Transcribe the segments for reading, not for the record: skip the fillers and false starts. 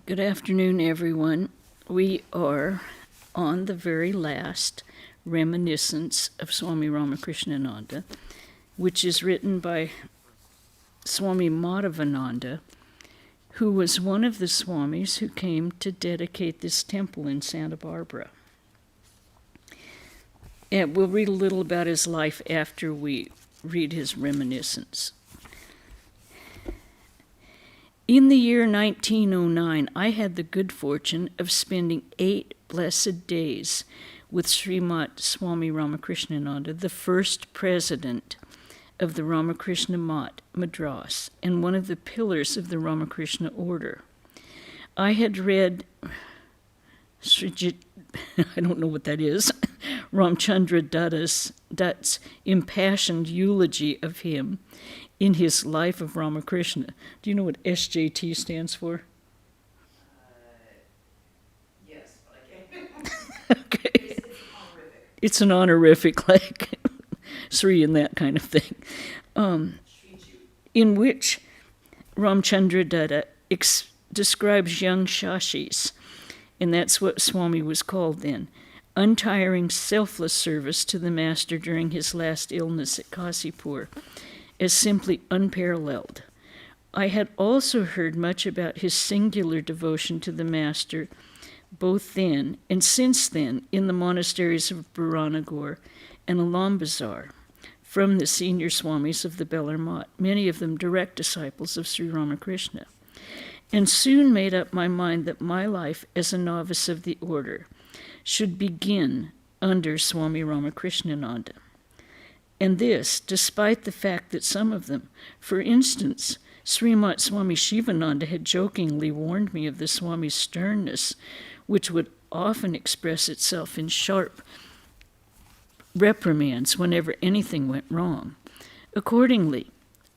Good afternoon, everyone. We are on the very last reminiscence of Swami Ramakrishnananda, which is written by Swami Madhavananda, who was one of the Swamis who came to dedicate this temple in Santa Barbara. And we'll read a little about his life after we read his reminiscence. In the year 1909, I had the good fortune of spending 8 blessed days with Srimat Swami Ramakrishnananda, the first president of the Ramakrishna Math, Madras, and one of the pillars of the Ramakrishna order. I had read I don't know what that is, Ramchandra Dutt's impassioned eulogy of him in his Life of Ramakrishna. Do you know what SJT stands for? Yes, but I can't. Okay. It's an honorific, like Sri and that kind of thing, in which Ramchandra Dutta describes young Shashis, and that's what Swami was called then, untiring, selfless service to the Master during his last illness at Kasipur, as simply unparalleled. I had also heard much about his singular devotion to the Master, both then and since then, in the monasteries of Buranagar and Alambazar, from the senior Swamis of the Belar Math, many of them direct disciples of Sri Ramakrishna, and soon made up my mind that my life as a novice of the order should begin under Swami Ramakrishnananda. And this, despite the fact that some of them, for instance, Srimat Swami Shivananda had jokingly warned me of the Swami's sternness, which would often express itself in sharp reprimands whenever anything went wrong. Accordingly,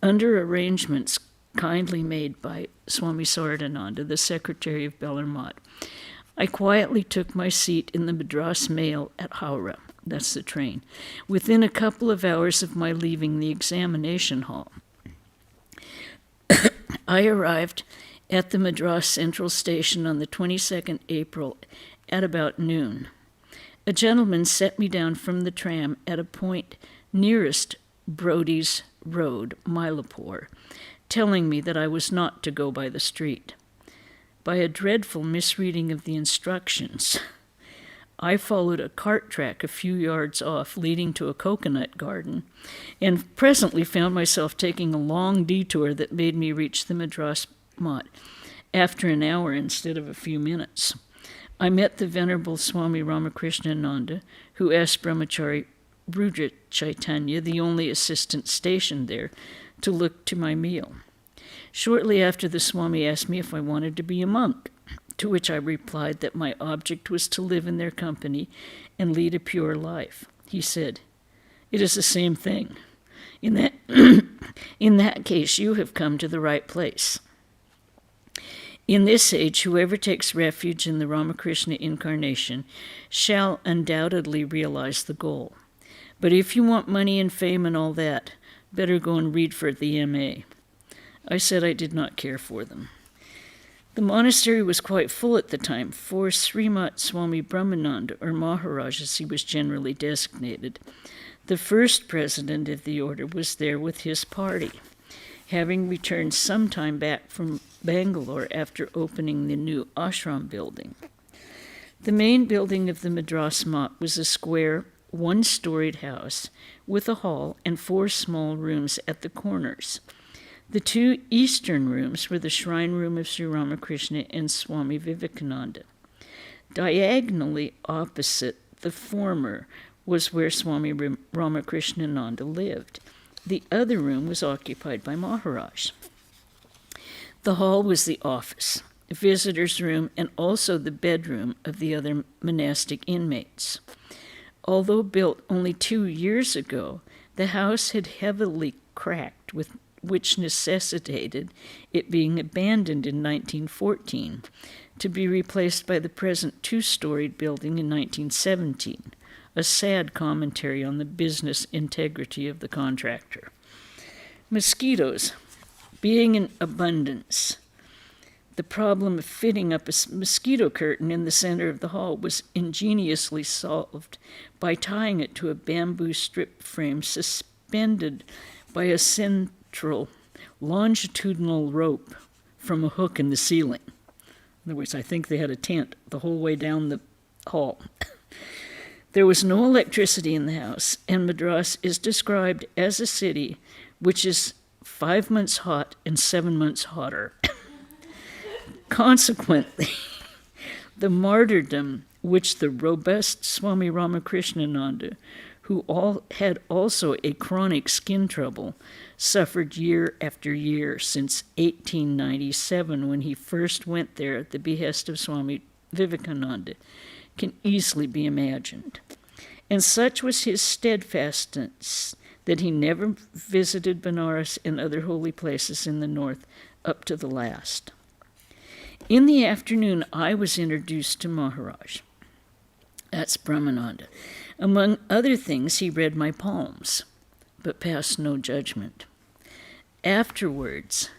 under arrangements kindly made by Swami Sarananda, the secretary of Belar Math, I quietly took my seat in the Madras Mail at Howrah. That's the train, within a couple of hours of my leaving the examination hall. I arrived at the Madras Central Station on the 22nd April at about noon. A gentleman set me down from the tram at a point nearest Brodie's Road, Mylapore, telling me that I was not to go by the street. By a dreadful misreading of the instructions, I followed a cart track a few yards off, leading to a coconut garden, and presently found myself taking a long detour that made me reach the Madras Math after an hour instead of a few minutes. I met the Venerable Swami Ramakrishnananda, who asked Brahmachari Rudra Chaitanya, the only assistant stationed there, to look to my meal. Shortly after, the Swami asked me if I wanted to be a monk, to which I replied that my object was to live in their company and lead a pure life. He said, "It is the same thing. In that case, you have come to the right place. In this age, whoever takes refuge in the Ramakrishna incarnation shall undoubtedly realize the goal. But if you want money and fame and all that, better go and read for the M.A." I said I did not care for them. The monastery was quite full at the time, for Srimat Swami Brahmananda, or Maharaj as he was generally designated, the first president of the order, was there with his party, having returned some time back from Bangalore after opening the new ashram building. The main building of the Madras Math was a square, one-storied house with a hall and 4 small rooms at the corners. The 2 eastern rooms were the shrine room of Sri Ramakrishna and Swami Vivekananda. Diagonally opposite the former was where Swami Ramakrishnananda lived. The other room was occupied by Maharaj. The hall was the office, visitor's room, and also the bedroom of the other monastic inmates. Although built only 2 years ago, the house had heavily cracked, which necessitated it being abandoned in 1914 to be replaced by the present 2-storied building in 1917, a sad commentary on the business integrity of the contractor. Mosquitoes being in abundance, The problem of fitting up a mosquito curtain in the center of the hall was ingeniously solved by tying it to a bamboo strip frame suspended by a central longitudinal rope from a hook in the ceiling. In other words, I think they had a tent the whole way down the hall. There was no electricity in the house, and Madras is described as a city which is 5 months hot and 7 months hotter. Consequently, the martyrdom which the robust Swami Ramakrishnananda, who had also a chronic skin trouble, suffered year after year since 1897, when he first went there at the behest of Swami Vivekananda, can easily be imagined. And such was his steadfastness that he never visited Benares and other holy places in the north up to the last. In the afternoon, I was introduced to Maharaj. That's Brahmananda. Among other things, he read my palms, but passed no judgment. Afterwards,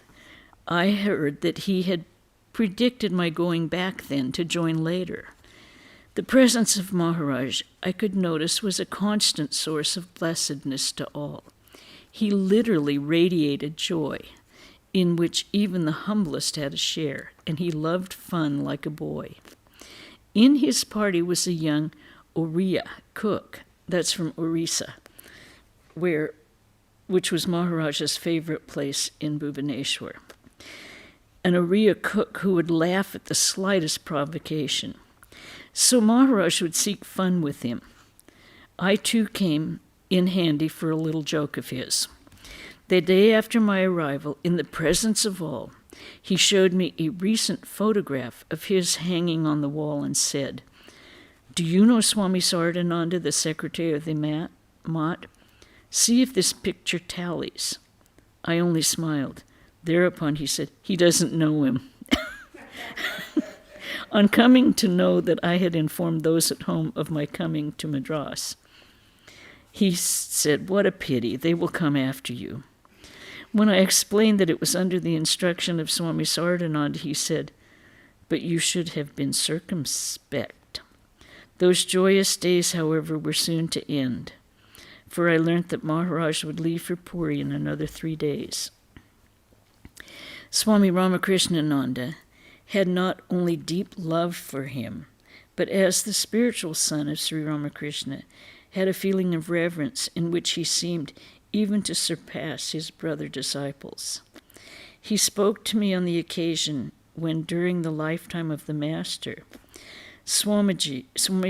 I heard that he had predicted my going back then to join later. The presence of Maharaj, I could notice, was a constant source of blessedness to all. He literally radiated joy, in which even the humblest had a share, and he loved fun like a boy. In his party was a young Oriya cook, that's from Orissa, which was Maharaj's favorite place in Bhubaneswar. An Oriya cook who would laugh at the slightest provocation. So Maharaj would seek fun with him. I too came in handy for a little joke of his. The day after my arrival, in the presence of all, he showed me a recent photograph of his hanging on the wall and said, "Do you know Swami Sardananda, the secretary of the Mat? See if this picture tallies." I only smiled. Thereupon he said, "He doesn't know him." On coming to know that I had informed those at home of my coming to Madras, he said, "What a pity, they will come after you." When I explained that it was under the instruction of Swami Sardananda, he said, "But you should have been circumspect." Those joyous days, however, were soon to end, for I learnt that Maharaj would leave for Puri in another 3 days. Swami Ramakrishnananda had not only deep love for him, but as the spiritual son of Sri Ramakrishna, had a feeling of reverence in which he seemed even to surpass his brother disciples. He spoke to me on the occasion when, during the lifetime of the Master, Swami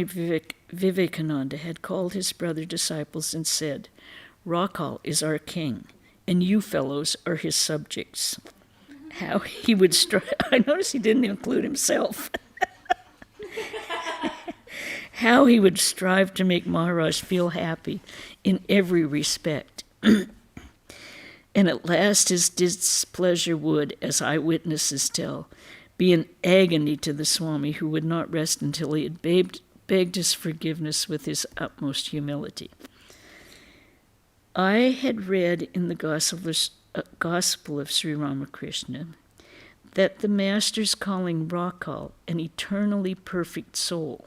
Vivekananda had called his brother disciples and said, "Rakhal is our king, and you fellows are his subjects." How he would I noticed he didn't include himself. How he would strive to make Maharaj feel happy in every respect. And at last his displeasure would, as eyewitnesses tell, be an agony to the Swami, who would not rest until he had begged his forgiveness with his utmost humility. I had read in the Gospel of Sri Ramakrishna that the Master's calling Rakhal an eternally perfect soul,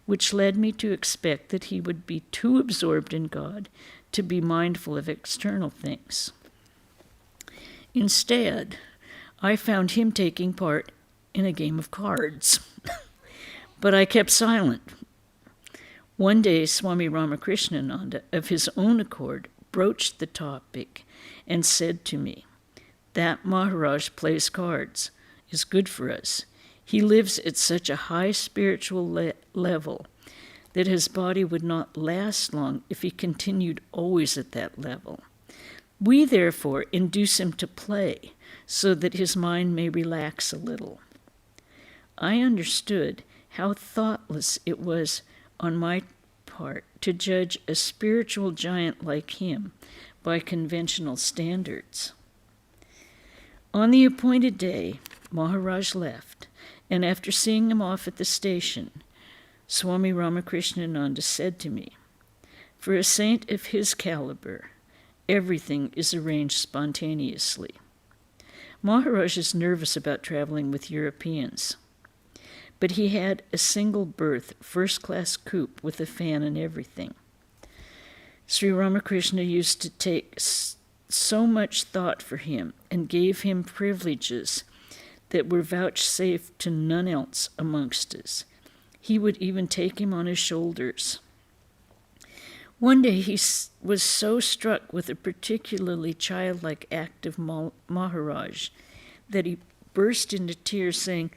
which led me to expect that he would be too absorbed in God to be mindful of external things. Instead, I found him taking part in a game of cards, but I kept silent. One day, Swami Ramakrishnananda, of his own accord, broached the topic and said to me, "That Maharaj plays cards is good for us. He lives at such a high spiritual level that his body would not last long if he continued always at that level. We, therefore, induce him to play so that his mind may relax a little." I understood how thoughtless it was on my part to judge a spiritual giant like him by conventional standards. On the appointed day, Maharaj left, and after seeing him off at the station, Swami Ramakrishnananda said to me, "For a saint of his caliber, everything is arranged spontaneously." Maharaj is nervous about traveling with Europeans, but he had a single berth, first-class coupe with a fan and everything. Sri Ramakrishna used to take so much thought for him and gave him privileges that were vouchsafed to none else amongst us. He would even take him on his shoulders. One day he was so struck with a particularly childlike act of Maharaj that he burst into tears, saying,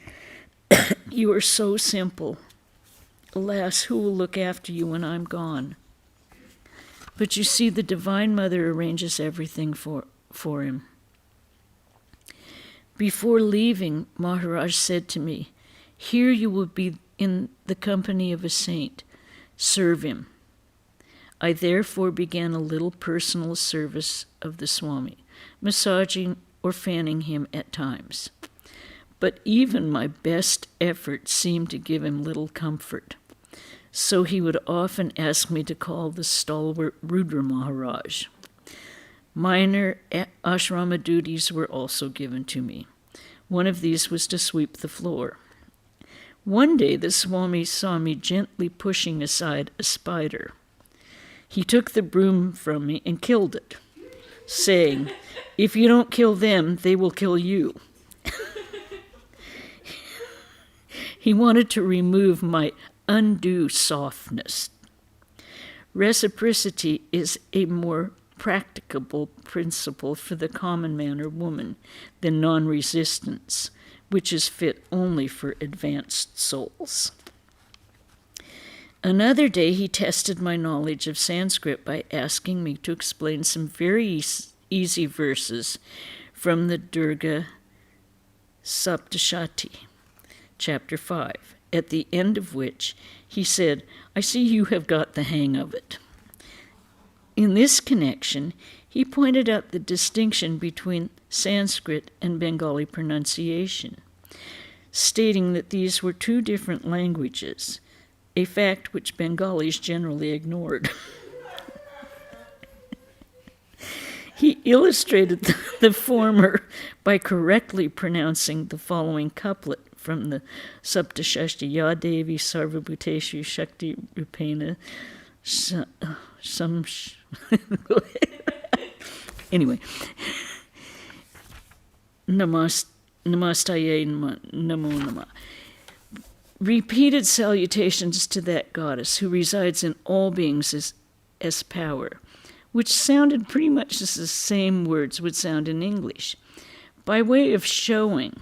"You are so simple. Alas, who will look after you when I'm gone?" But you see, the Divine Mother arranges everything for him. Before leaving, Maharaj said to me, "Here you will be in the company of a saint. Serve him." I therefore began a little personal service of the Swami, massaging or fanning him at times. But even my best efforts seemed to give him little comfort. So he would often ask me to call the stalwart Rudra Maharaj. Minor ashrama duties were also given to me. One of these was to sweep the floor. One day the Swami saw me gently pushing aside a spider. He took the broom from me and killed it, saying, "If you don't kill them, they will kill you." He wanted to remove my undue softness. Reciprocity is a more practicable principle for the common man or woman than non-resistance, which is fit only for advanced souls. Another day he tested my knowledge of Sanskrit by asking me to explain some very easy verses from the Durga Saptashati, chapter 5, at the end of which he said, "I see you have got the hang of it." In this connection, he pointed out the distinction between Sanskrit and Bengali pronunciation, stating that these were two different languages, a fact which Bengalis generally ignored. He illustrated the former by correctly pronouncing the following couplet from the Saptashashti, Ya Devi Sarvabhuteshu Shakti Rupena Anyway, Namastaye Namo Nama. Repeated salutations to that goddess who resides in all beings as power, which sounded pretty much as the same words would sound in English. By way of showing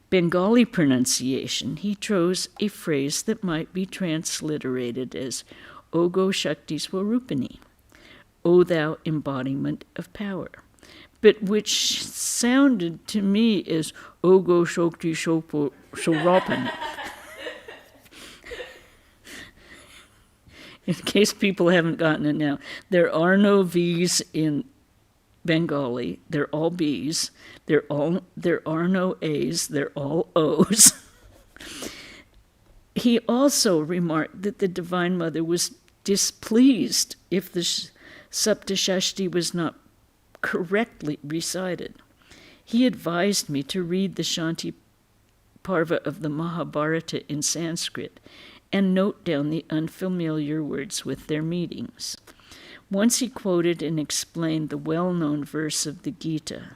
Bengali pronunciation, he chose a phrase that might be transliterated as Ogo Shakti Swarupini, O thou embodiment of power, but which sounded to me as Ogo Shakti Swarupini. In case people haven't gotten it now, there are no V's in Bengali. They're all B's. There are no A's. They're all O's. He also remarked that the Divine Mother was displeased if the Saptashashti was not correctly recited. He advised me to read the Shanti Parva of the Mahabharata in Sanskrit and note down the unfamiliar words with their meanings. Once he quoted and explained the well-known verse of the Gita,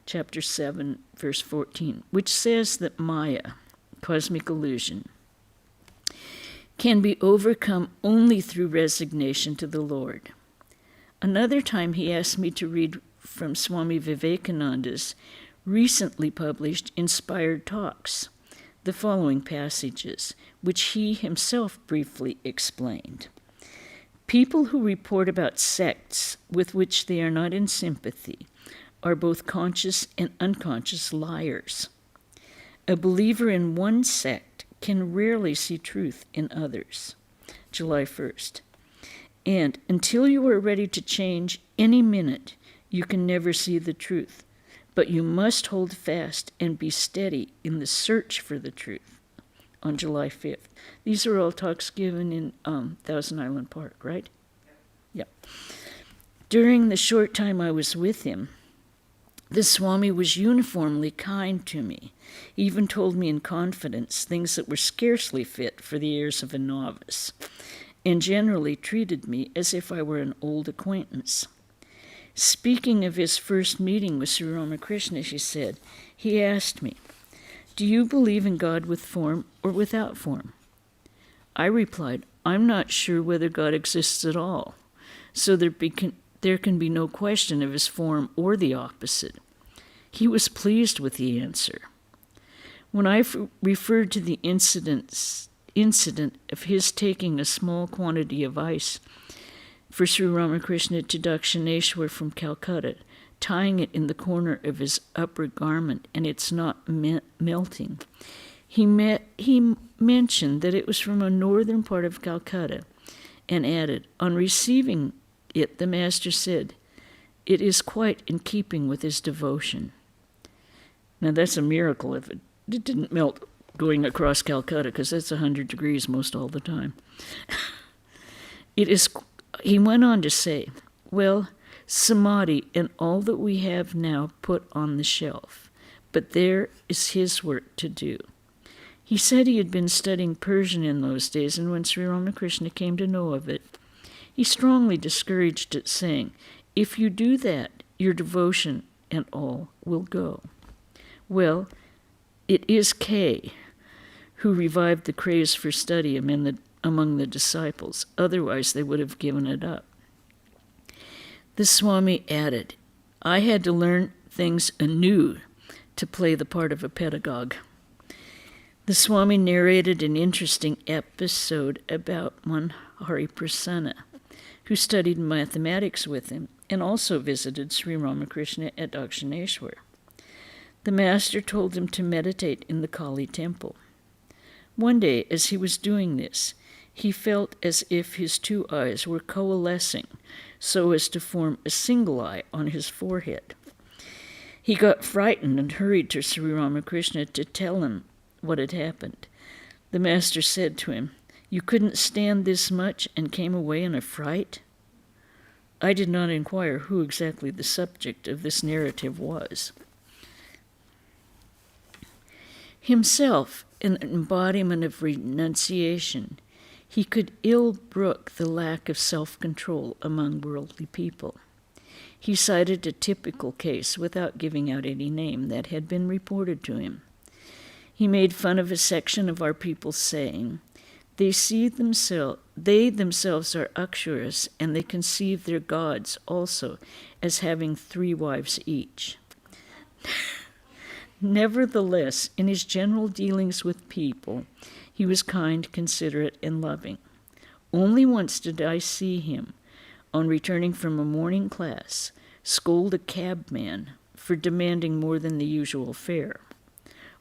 chapter 7, verse 14, which says that Maya, cosmic illusion, can be overcome only through resignation to the Lord. Another time he asked me to read from Swami Vivekananda's recently published Inspired Talks, the following passages, which he himself briefly explained. People who report about sects with which they are not in sympathy are both conscious and unconscious liars. A believer in one sect can rarely see truth in others. July 1st. And until you are ready to change any minute, you can never see the truth. But you must hold fast and be steady in the search for the truth. On July 5th. These are all talks given in Thousand Island Park, right? Yeah. During the short time I was with him, The Swami was uniformly kind to me. He even told me in confidence things that were scarcely fit for the ears of a novice, and generally treated me as if I were an old acquaintance. Speaking of his first meeting with Sri Ramakrishna, she said, he asked me, "Do you believe in God with form or without form?" I replied, "I'm not sure whether God exists at all, so there can be no question of his form or the opposite." He was pleased with the answer. When I referred to the incident of his taking a small quantity of ice for Sri Ramakrishna to Dakshineshwar from Calcutta, tying it in the corner of his upper garment, and it's not melting, he mentioned that it was from a northern part of Calcutta, and added, on receiving it, the master said, "It is quite in keeping with his devotion." Now that's a miracle if it didn't melt going across Calcutta, because that's 100 degrees most all the time. He went on to say, "Well, samadhi and all that we have now put on the shelf, but there is his work to do." He said he had been studying Persian in those days, and when Sri Ramakrishna came to know of it, he strongly discouraged it, saying, "If you do that, your devotion and all will go." Well, it is K who revived the craze for study among the disciples. Otherwise, they would have given it up. The Swami added, "I had to learn things anew to play the part of a pedagogue." The Swami narrated an interesting episode about one Hari Prasanna, who studied mathematics with him and also visited Sri Ramakrishna at Dakshineshwar. The master told him to meditate in the Kali temple. One day, as he was doing this, he felt as if his two eyes were coalescing so as to form a single eye on his forehead. He got frightened and hurried to Sri Ramakrishna to tell him what had happened. The master said to him, "You couldn't stand this much and came away in a fright?" I did not inquire who exactly the subject of this narrative was. Himself an embodiment of renunciation, he could ill brook the lack of self-control among worldly people. He cited a typical case, without giving out any name, that had been reported to him. He made fun of a section of our people, saying, they themselves are Aksharas, and they conceive their gods also as having 3 wives each. Nevertheless, in his general dealings with people, he was kind, considerate, and loving. Only once did I see him, on returning from a morning class, scold a cabman for demanding more than the usual fare.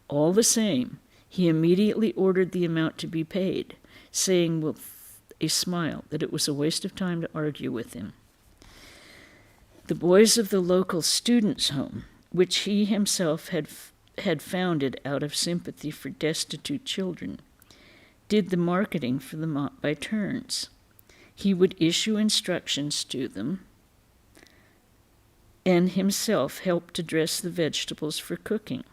All the same, he immediately ordered the amount to be paid, saying with a smile that it was a waste of time to argue with him. The boys of the local students' home, which he himself had founded out of sympathy for destitute children, did the marketing for the mott by turns. He would issue instructions to them and himself helped to dress the vegetables for cooking.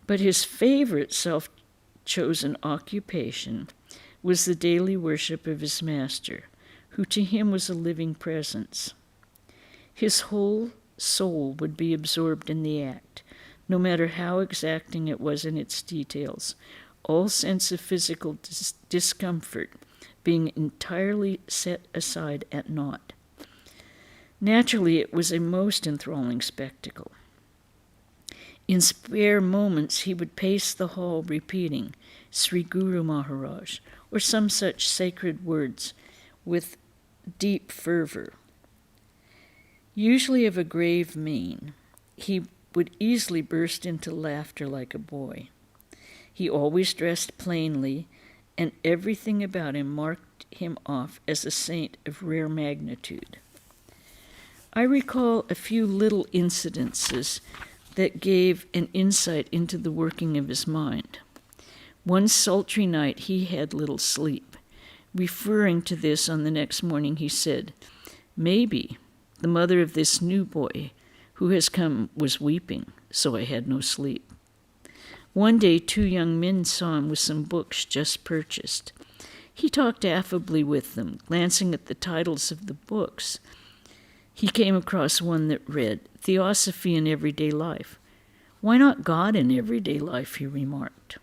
But his favorite self-chosen occupation was the daily worship of his master, who to him was a living presence. His whole soul would be absorbed in the act, no matter how exacting it was in its details, all sense of physical discomfort being entirely set aside at naught. Naturally, it was a most enthralling spectacle. In spare moments, he would pace the hall repeating Sri Guru Maharaj or some such sacred words with deep fervor. Usually of a grave mien, he would easily burst into laughter like a boy. He always dressed plainly, and everything about him marked him off as a saint of rare magnitude. I recall a few little incidences that gave an insight into the working of his mind. One sultry night he had little sleep. Referring to this on the next morning, he said, "Maybe the mother of this new boy, who has come was weeping, so I had no sleep. One day 2 young men saw him with some books just purchased. He talked affably with them, glancing at the titles of the books. He came across one that read, Theosophy in Everyday Life. Why not God in everyday life, he remarked.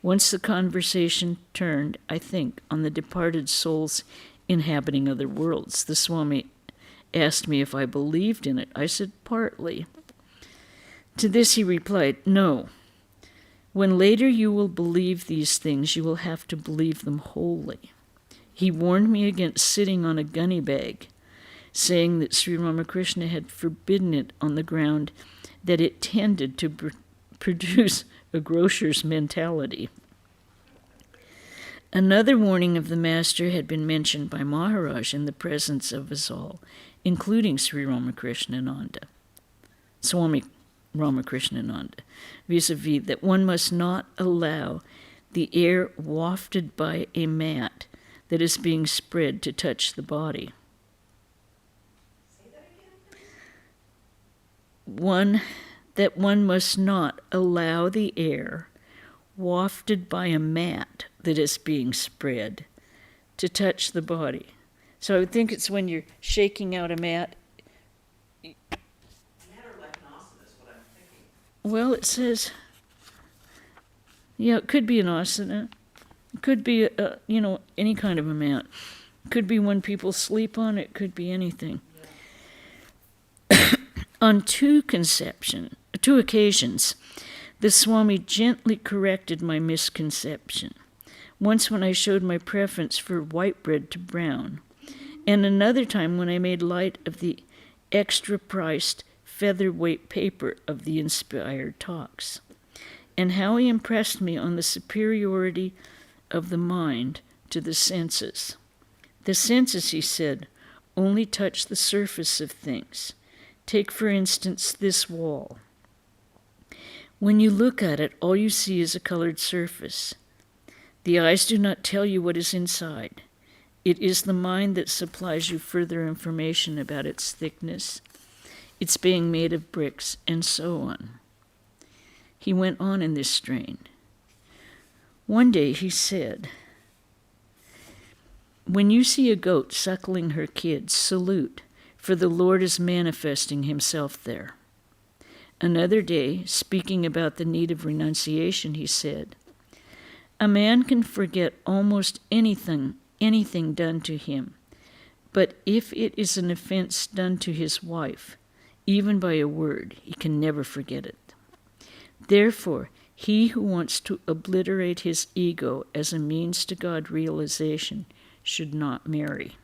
Once the conversation turned, I think, on the departed souls inhabiting other worlds. The Swami asked me if I believed in it. I said, partly. To this he replied, no. When later you will believe these things, you will have to believe them wholly. He warned me against sitting on a gunny bag, saying that Sri Ramakrishna had forbidden it on the ground that it tended to produce a grocer's mentality. Another warning of the Master had been mentioned by Maharaj in the presence of us all, including Sri Ramakrishnananda, Swami Ramakrishnananda, vis-a-vis that one must not allow the air wafted by a mat that is being spread to touch the body. Say that again, please. One must not allow the air wafted by a mat that is being spread to touch the body. So I would think it's when you're shaking out a mat. Matter like an asana is what I'm thinking. Well, it says, it could be an asana. It could be, any kind of a mat. It could be when people sleep on it. It could be anything. Yeah. On 2 occasions, the Swami gently corrected my misconception. Once when I showed my preference for white bread to brown, and another time when I made light of the extra-priced featherweight paper of the inspired talks, and how he impressed me on the superiority of the mind to the senses. The senses, he said, only touch the surface of things. Take, for instance, this wall. When you look at it, all you see is a colored surface. The eyes do not tell you what is inside. It is the mind that supplies you further information about its thickness, its being made of bricks, and so on. He went on in this strain. One day he said, when you see a goat suckling her kids, salute, for the Lord is manifesting himself there. Another day, speaking about the need of renunciation, he said, a man can forget almost anything done to him, but if it is an offense done to his wife, even by a word, he can never forget it. Therefore, he who wants to obliterate his ego as a means to God realization should not marry.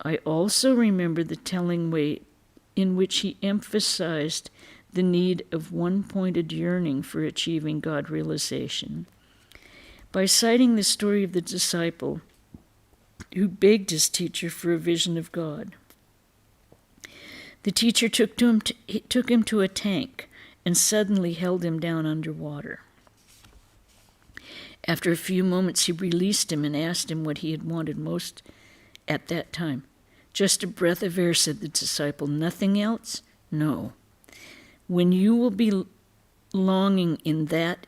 I also remember the telling way in which he emphasized the need of one-pointed yearning for achieving God realization by citing the story of the disciple who begged his teacher for a vision of God. The teacher took him to a tank and suddenly held him down underwater. After a few moments, he released him and asked him what he had wanted most at that time. Just a breath of air, said the disciple. Nothing else? No. When you will be longing in that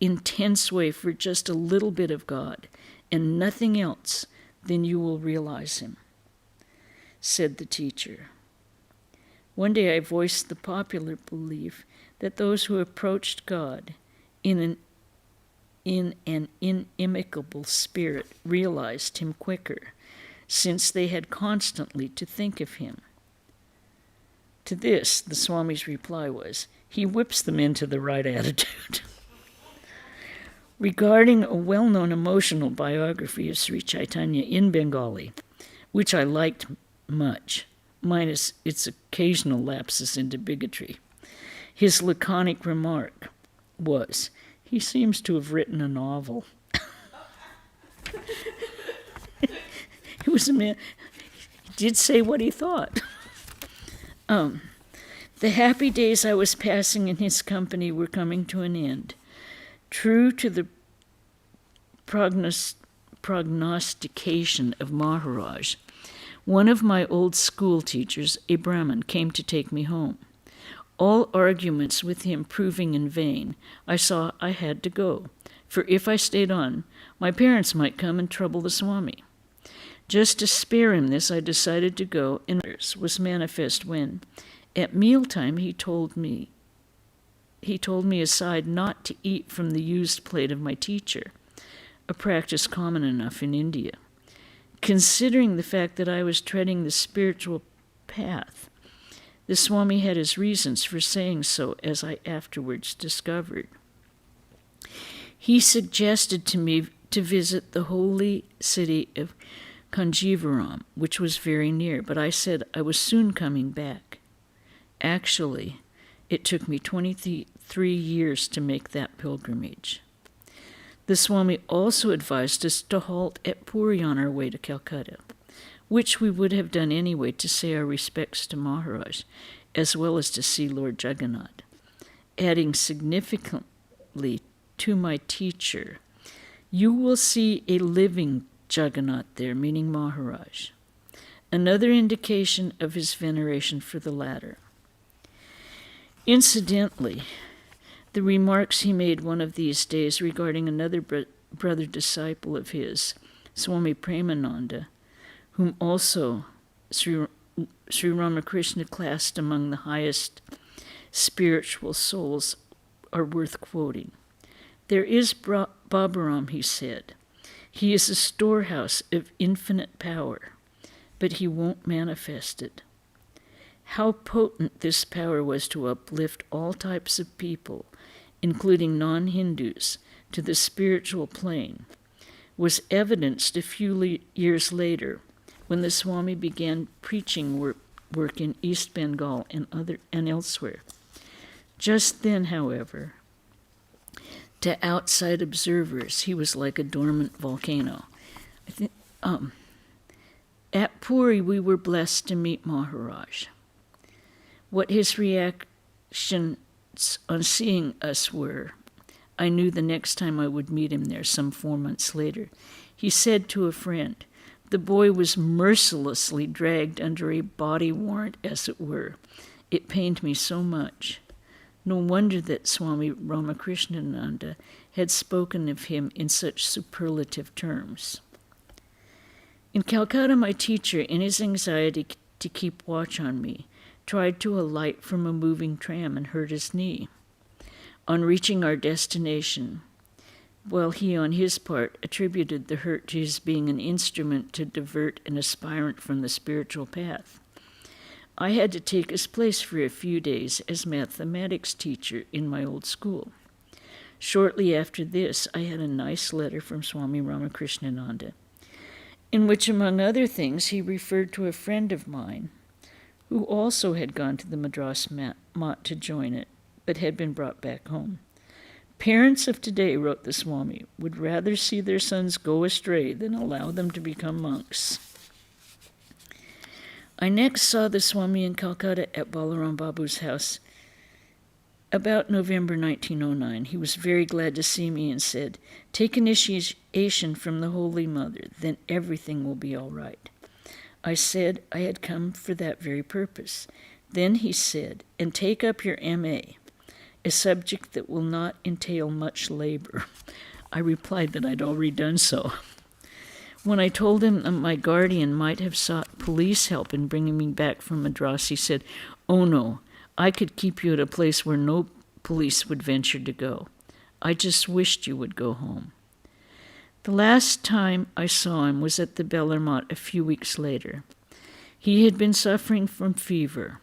intense way for just a little bit of God and nothing else, then you will realize him, said the teacher. One day I voiced the popular belief that those who approached God in an inimicable spirit realized him quicker, since they had constantly to think of him. To this, the Swami's reply was, he whips them into the right attitude. Regarding a well-known emotional biography of Sri Chaitanya in Bengali, which I liked much, minus its occasional lapses into bigotry, his laconic remark was, he seems to have written a novel. He was a man, he did say what he thought. The happy days I was passing in his company were coming to an end. True to the prognostication of Maharaj, One of my old school teachers, a Brahmin, came to take me home. All arguments with him proving in vain, I saw I had to go, for if I stayed on, my parents might come and trouble the Swami. Just to spare him this, I decided to go, and was manifest when, at mealtime, he told me aside not to eat from the used plate of my teacher, a practice common enough in India. Considering the fact that I was treading the spiritual path, the Swami had his reasons for saying so, as I afterwards discovered. He suggested to me to visit the holy city of Kanjivaram, which was very near, but I said I was soon coming back. Actually, it took me 23 years to make that pilgrimage. The Swami also advised us to halt at Puri on our way to Calcutta, which we would have done anyway to say our respects to Maharaj, as well as to see Lord Jagannath, adding significantly to my teacher, "You will see a living Jagannath there," meaning Maharaj, another indication of his veneration for the latter. Incidentally, the remarks he made one of these days regarding another brother disciple of his, Swami Premananda, whom also Sri Ramakrishna classed among the highest spiritual souls, are worth quoting. "There is Babaram," he said. "He is a storehouse of infinite power, but he won't manifest it." How potent this power was to uplift all types of people, including non-Hindus, to the spiritual plane, was evidenced a few years later when the Swami began preaching work in East Bengal and elsewhere. Just then, however, to outside observers, he was like a dormant volcano. At Puri, we were blessed to meet Maharaj. What his reactions on seeing us were, I knew the next time I would meet him there, some 4 months later. He said to a friend, the boy was mercilessly dragged under a body warrant, as it were. It pained me so much. No wonder that Swami Ramakrishnananda had spoken of him in such superlative terms. In Calcutta, my teacher, in his anxiety to keep watch on me, tried to alight from a moving tram and hurt his knee. On reaching our destination, while he on his part attributed the hurt to his being an instrument to divert an aspirant from the spiritual path, I had to take his place for a few days as mathematics teacher in my old school. Shortly after this, I had a nice letter from Swami Ramakrishnananda, in which, among other things, he referred to a friend of mine who also had gone to the Madras Mat to join it, but had been brought back home. Parents of today, wrote the Swami, would rather see their sons go astray than allow them to become monks. I next saw the Swami in Calcutta at Balaram Babu's house about November 1909. He was very glad to see me and said, "Take initiation from the Holy Mother, then everything will be all right." I said I had come for that very purpose. Then he said, "And take up your M.A., a subject that will not entail much labor." I replied that I'd already done so. When I told him that my guardian might have sought police help in bringing me back from Madras, he said, "Oh no, I could keep you at a place where no police would venture to go. I just wished you would go home." The last time I saw him was at the Bellarmont a few weeks later. He had been suffering from fever.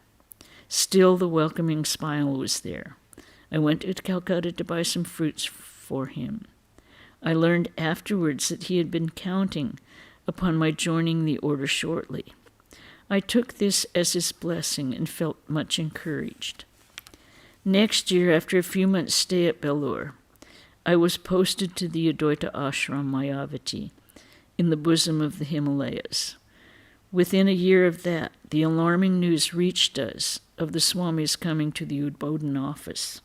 Still, the welcoming smile was there. I went to Calcutta to buy some fruits for him. I learned afterwards that he had been counting upon my joining the order shortly. I took this as his blessing and felt much encouraged. Next year, after a few months' stay at Belur, I was posted to the Advaita Ashram Mayavati in the bosom of the Himalayas. Within a year of that, the alarming news reached us of the Swami's coming to the Udbodhan office.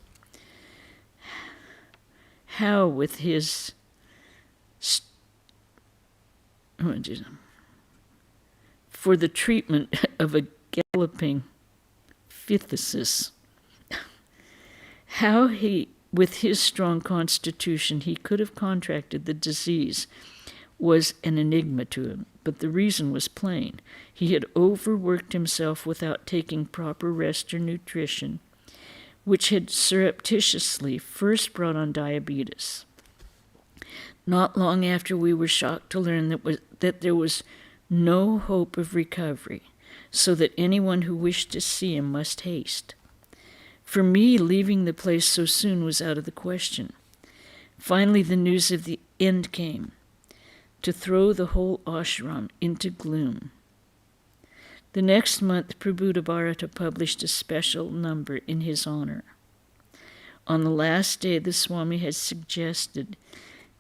How, with his for the treatment of a galloping phthisis. How he, with his strong constitution, he could have contracted the disease was an enigma to him, but the reason was plain. He had overworked himself without taking proper rest or nutrition, which had surreptitiously first brought on diabetes. Not long after, we were shocked to learn that there was no hope of recovery, so that anyone who wished to see him must haste. For me, leaving the place so soon was out of the question. Finally, the news of the end came, to throw the whole ashram into gloom. The next month, Prabhupada Bharata published a special number in his honor. On the last day, the Swami had suggested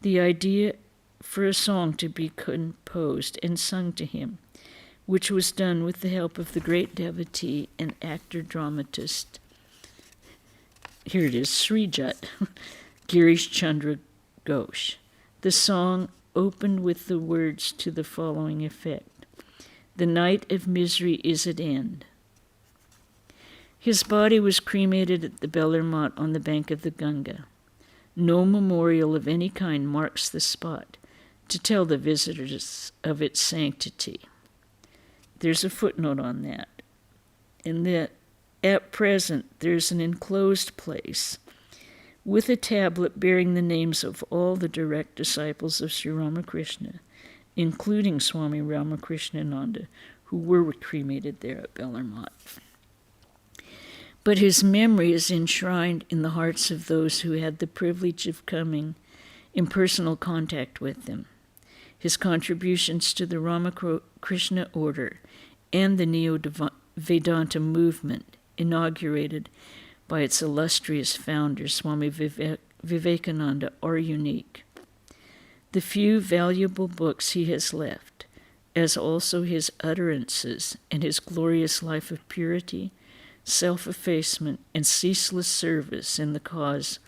the idea for a song to be composed and sung to him, which was done with the help of the great devotee and actor-dramatist, here it is, Srijat, Girish Chandra Ghosh. The song opened with the words to the following effect: "The night of misery is at end." His body was cremated at the Bellarmont on the bank of the Ganga. No memorial of any kind marks the spot to tell the visitors of its sanctity. There's a footnote on that. In that at present there's an enclosed place with a tablet bearing the names of all the direct disciples of Sri Ramakrishna, including Swami Ramakrishnananda, who were cremated there at Bellarmont. But his memory is enshrined in the hearts of those who had the privilege of coming in personal contact with him. His contributions to the Ramakrishna order and the Neo-Vedanta movement, inaugurated by its illustrious founder, Swami Vivekananda, are unique. The few valuable books he has left, as also his utterances and his glorious life of purity, self-effacement, and ceaseless service in the cause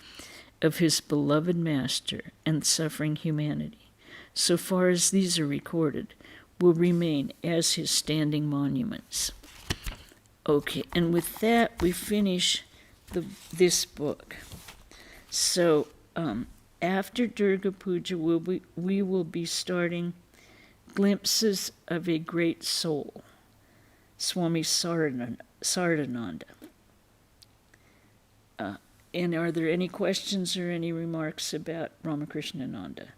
of his beloved master and suffering humanity, so far as these are recorded, will remain as his standing monuments. Okay, and with that, we finish this book. So, after Durga Puja, we will be starting Glimpses of a Great Soul, Swami Sardananda. And are there any questions or any remarks about Ramakrishnananda?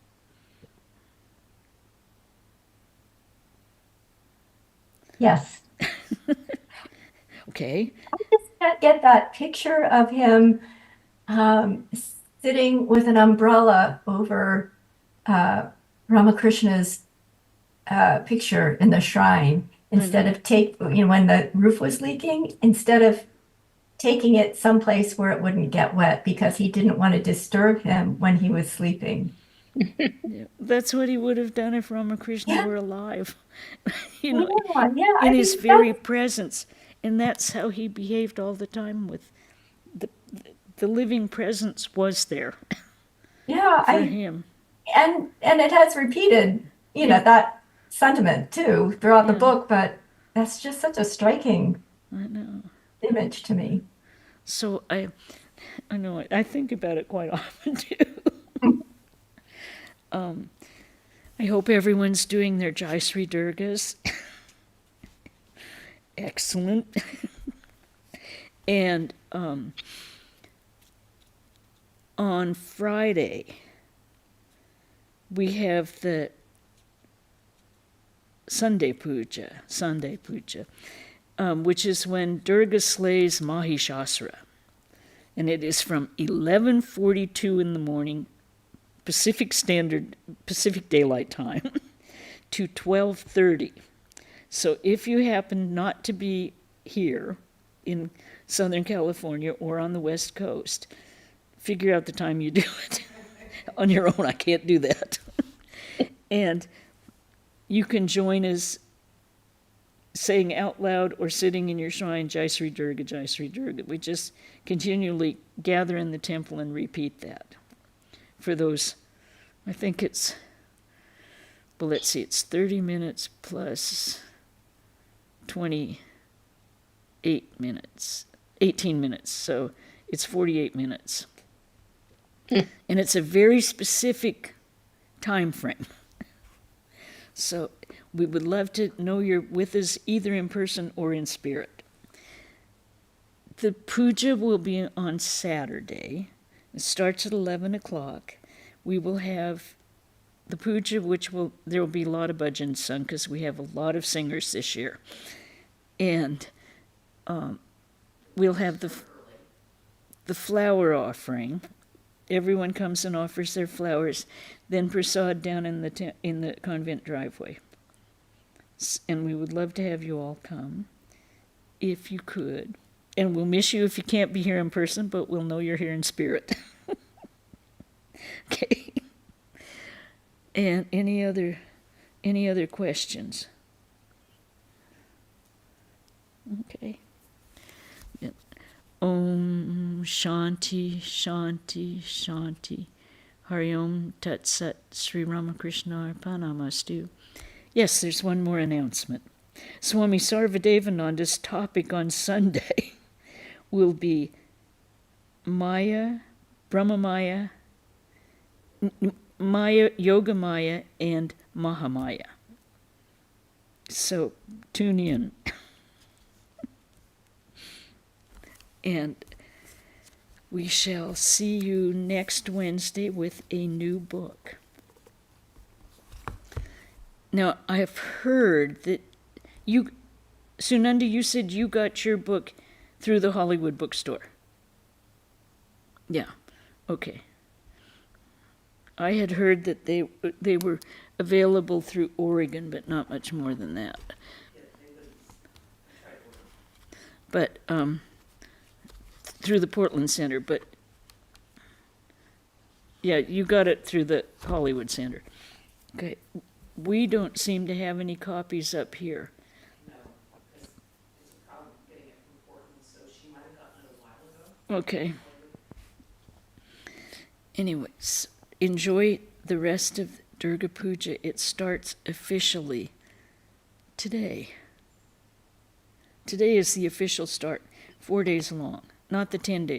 Yes. Okay. I just can't get that picture of him sitting with an umbrella over Ramakrishna's picture in the shrine instead of when the roof was leaking, instead of taking it someplace where it wouldn't get wet because he didn't want to disturb him when he was sleeping. Yeah, that's what he would have done if Ramakrishna were alive. In his very presence. And that's how he behaved all the time with the living presence was there. Yeah, for him. And it has repeated, that sentiment too throughout the book, but that's just such a striking image to me. So I know I think about it quite often too. I hope everyone's doing their Jai Sri Durgas. Excellent. And on Friday, we have the Sunday Puja, which is when Durga slays Mahishasura. And it is from 11:42 in the morning, Pacific Daylight Time, to 12:30. So if you happen not to be here in Southern California or on the West Coast, figure out the time you do it. On your own, I can't do that. And you can join us saying out loud or sitting in your shrine, Jai Sri Durga, Jai Sri Durga. We just continually gather in the temple and repeat that. For those, I think it's, well, let's see, it's 30 minutes plus 28 minutes, 18 minutes, so it's 48 minutes. And it's a very specific time frame. So we would love to know you're with us either in person or in spirit. The puja will be on Saturday. It starts at 11 o'clock. We will have the puja, there will be a lot of bhajans sung because we have a lot of singers this year. And we'll have the flower offering. Everyone comes and offers their flowers, then prasad down in the convent driveway. And we would love to have you all come, if you could. And we'll miss you if you can't be here in person, but we'll know you're here in spirit. Okay. And any other questions? Okay. Yeah. Om Shanti Shanti Shanti. Hari Om Tat Sat Sri Ramakrishna Arpanamastu. Yes, there's one more announcement. Swami Sarvadevananda's topic on Sunday will be Maya, Brahma Maya, Maya, Yoga Maya, and Mahamaya. So tune in. And we shall see you next Wednesday with a new book. Now, I've heard that Sunanda, you said you got your book through the Hollywood bookstore. Yeah, okay. I had heard that they were available through Oregon, but not much more than that. But through the Portland Center, but yeah, you got it through the Hollywood Center. Okay, we don't seem to have any copies up here. No, it's a problem getting it from Portland, so she might have gotten it a while ago. Okay. Anyways, enjoy the rest of Durga Puja. It starts officially today. Today is the official start, 4 days long, not the 10 days.